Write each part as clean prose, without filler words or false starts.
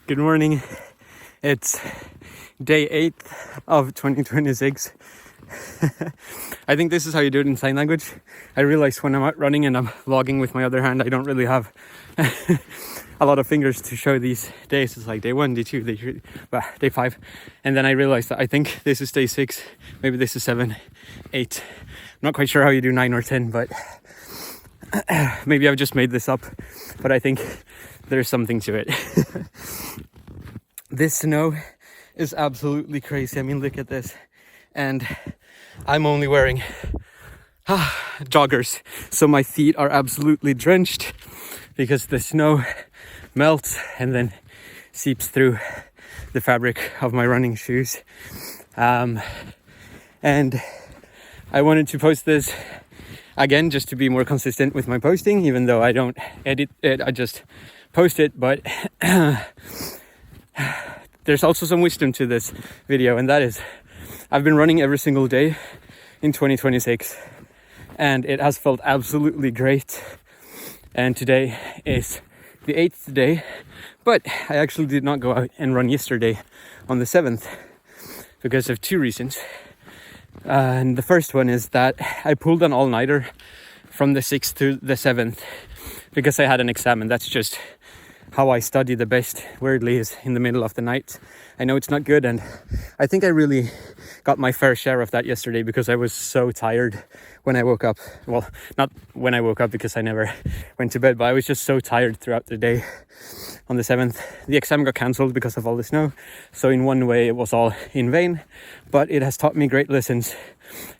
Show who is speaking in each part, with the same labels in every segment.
Speaker 1: Good morning. It's day 8 of 2026. I think this is how you do it in sign language. I realize when I'm out running and I'm vlogging with my other hand, I don't really have a lot of fingers to show these days. It's like day 1, day 2, day 3, day 5. And then I realized that I think this is day 6. Maybe this is 7, 8. I'm not quite sure how you do 9 or 10, but maybe I've just made this up. But I think there's something to it. This snow is absolutely crazy. I mean, look at this. And I'm only wearing joggers, so my feet are absolutely drenched because the snow melts and then seeps through the fabric of my running shoes. And I wanted to post this again just to be more consistent with my posting, even though I don't edit it, I just post it. But there's also some wisdom to this video, and that is I've been running every single day in 2026 and it has felt absolutely great. And today is the 8th day, but I actually did not go out and run yesterday on the 7th because of 2 reasons. And the first one is that I pulled an all-nighter from the 6th to the 7th because I had an exam, and that's just how I study the best, weirdly, is in the middle of the night. I know it's not good, and I think I really got my fair share of that yesterday because I was so tired when I woke up. Well, not when I woke up because I never went to bed, but I was just so tired throughout the day. On the 7th, the exam got cancelled because of all the snow, so in one way it was all in vain, but it has taught me great lessons.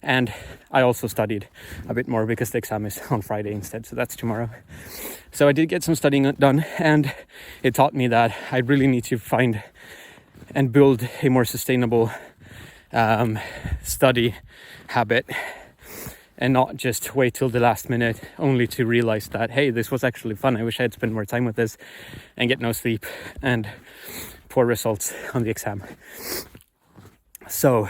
Speaker 1: And I also studied a bit more because the exam is on Friday instead, so that's tomorrow. So I did get some studying done, and it taught me that I really need to find and build a more sustainable study habit and not just wait till the last minute only to realize that, hey, this was actually fun. I wish I had spent more time with this, and get no sleep and poor results on the exam. So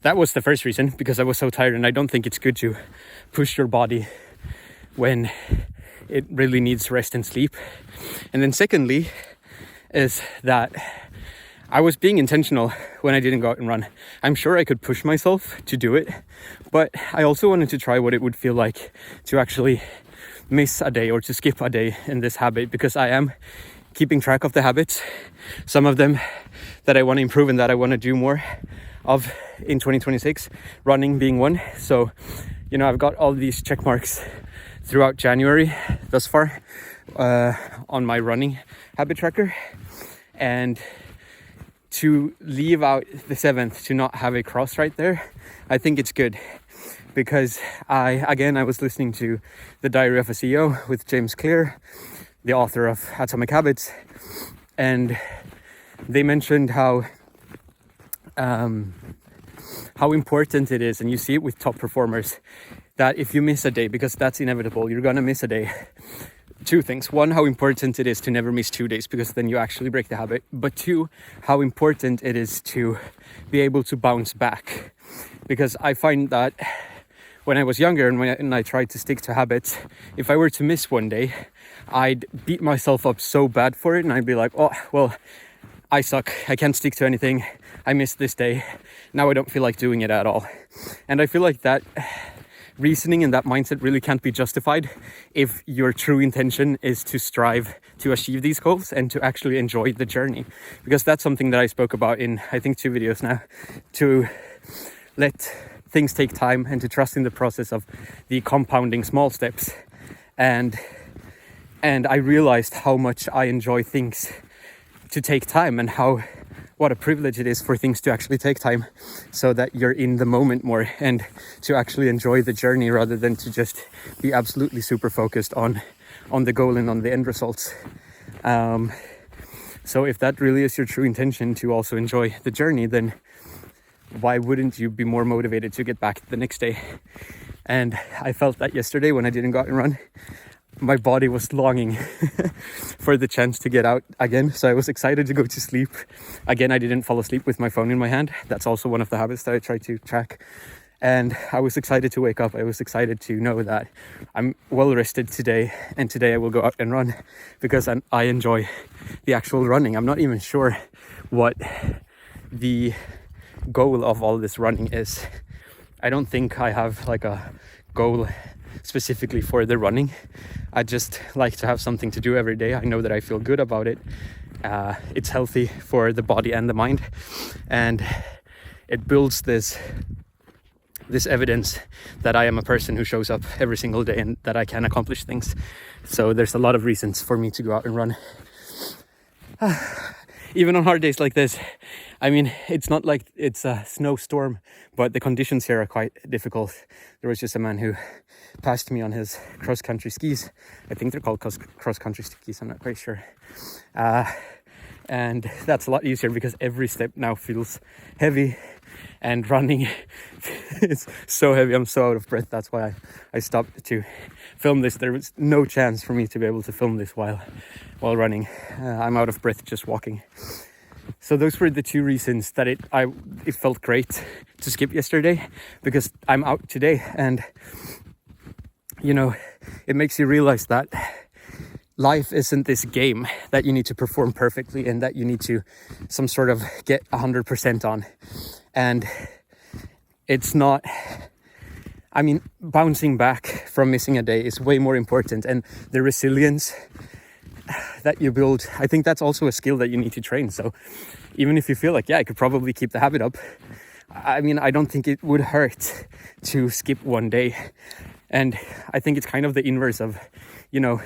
Speaker 1: that was the first reason, because I was so tired, and I don't think it's good to push your body when it really needs rest and sleep. And then secondly is that I was being intentional when I didn't go out and run. I'm sure I could push myself to do it, but I also wanted to try what it would feel like to actually miss a day or to skip a day in this habit, because I am keeping track of the habits, some of them that I want to improve and that I want to do more of in 2026, running being one. So, you know, I've got all these check marks throughout January thus far on my running habit tracker, and to leave out the 7th, to not have a cross right there, I think it's good, because I was listening to The Diary of a CEO with James Clear, the author of Atomic Habits, and they mentioned how important it is, and you see it with top performers, that if you miss a day, because that's inevitable, you're gonna miss a day. 2 things. 1, how important it is to never miss 2 days, because then you actually break the habit. But 2, how important it is to be able to bounce back. Because I find that when I was younger and when I tried to stick to habits, if I were to miss one day, I'd beat myself up so bad for it, and I'd be like, oh, well, I suck. I can't stick to anything. I missed this day. Now I don't feel like doing it at all. And I feel like that reasoning and that mindset really can't be justified if your true intention is to strive to achieve these goals and to actually enjoy the journey. Because that's something that I spoke about in, I think, 2 videos now, to let things take time and to trust in the process of the compounding small steps. And I realized how much I enjoy things to take time, and what a privilege it is for things to actually take time, so that you're in the moment more and to actually enjoy the journey rather than to just be absolutely super focused on the goal and on the end results. So if that really is your true intention, to also enjoy the journey, then why wouldn't you be more motivated to get back the next day? And I felt that yesterday when I didn't go out and run. My body was longing for the chance to get out again. So I was excited to go to sleep. Again, I didn't fall asleep with my phone in my hand. That's also one of the habits that I try to track. And I was excited to wake up. I was excited to know that I'm well rested today, and today I will go out and run because I enjoy the actual running. I'm not even sure what the goal of all this running is. I don't think I have like a goal specifically for the running. I just like to have something to do every day. I know that I feel good about it. It's healthy for the body and the mind, and it builds this evidence that I am a person who shows up every single day and that I can accomplish things. So there's a lot of reasons for me to go out and run. Even on hard days like this. I mean, it's not like it's a snowstorm, but the conditions here are quite difficult. There was just a man who passed me on his cross-country skis. I think they're called cross-country skis, I'm not quite sure. And that's a lot easier because every step now feels heavy, and running is so heavy. I'm so out of breath. That's why I stopped to film this. There was no chance for me to be able to film this while running. I'm out of breath just walking. So those were the two reasons that it felt great to skip yesterday, because I'm out today, and you know, it makes you realize that life isn't this game that you need to perform perfectly and that you need to some sort of get 100% on. And it's not, I mean, bouncing back from missing a day is way more important, and the resilience that you build, I think that's also a skill that you need to train. So even if you feel like, yeah, I could probably keep the habit up, I mean, I don't think it would hurt to skip one day. And I think it's kind of the inverse of, you know,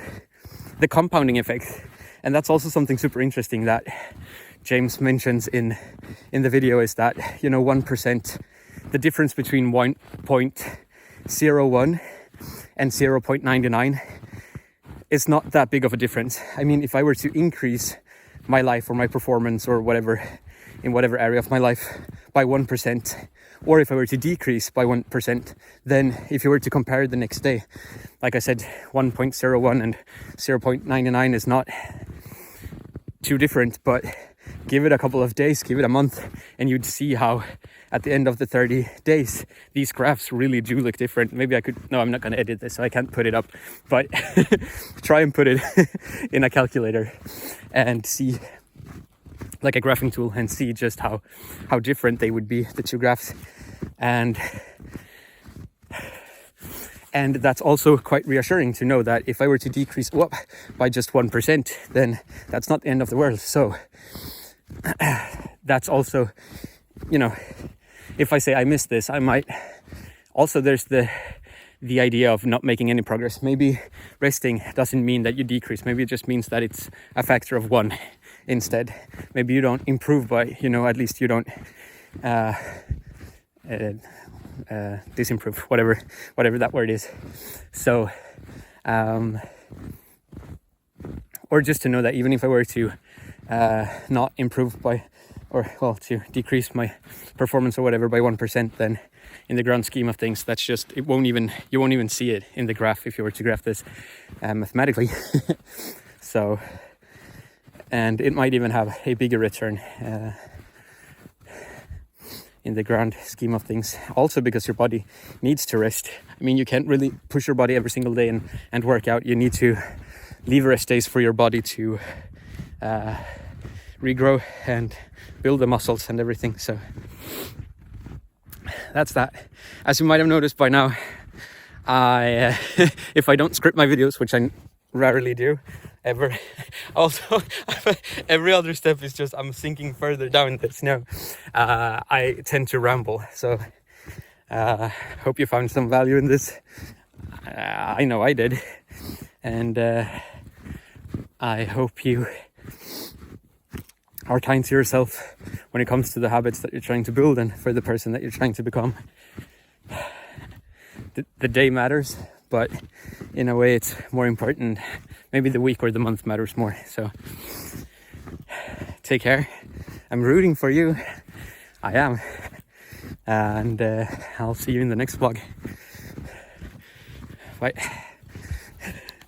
Speaker 1: the compounding effect. And that's also something super interesting that James mentions in the video, is that, you know, 1%, the difference between 1.01 and 0.99 is not that big of a difference. I mean, if I were to increase my life or my performance or whatever, in whatever area of my life by 1%, or if I were to decrease by 1%, then if you were to compare the next day, like I said, 1.01 and 0.99 is not too different, but give it a couple of days, give it a month, and you'd see how at the end of the 30 days, these graphs really do look different. Maybe I could, no, I'm not going to edit this, so I can't put it up, but try and put it in a calculator and see, like a graphing tool, and see just how different they would be, the two graphs. And that's also quite reassuring to know that if I were to decrease by just 1%, then that's not the end of the world. So that's also, you know, if I say I missed this, I might also, there's the idea of not making any progress. Maybe resting doesn't mean that you decrease. Maybe it just means that it's a factor of 1 instead. Maybe you don't improve, but, you know, at least you don't disimprove, whatever that word is. So or just to know that even if I were to not improve by, or well, to decrease my performance or whatever by 1%, then in the grand scheme of things, that's just, you won't even see it in the graph if you were to graph this mathematically. So, and it might even have a bigger return in the grand scheme of things, also because your body needs to rest. I mean, you can't really push your body every single day and work out. You need to leave rest days for your body to regrow and build the muscles and everything. So that's that. As you might have noticed by now, I if I don't script my videos, which I rarely do ever, also every other step is just I'm sinking further down the snow. I tend to ramble, so hope you found some value in this. I know I did, and I hope you are kind to yourself when it comes to the habits that you're trying to build and for the person that you're trying to become. The day matters, but in a way it's more important. Maybe the week or the month matters more. So take care. I'm rooting for you. I am. And I'll see you in the next vlog. Bye.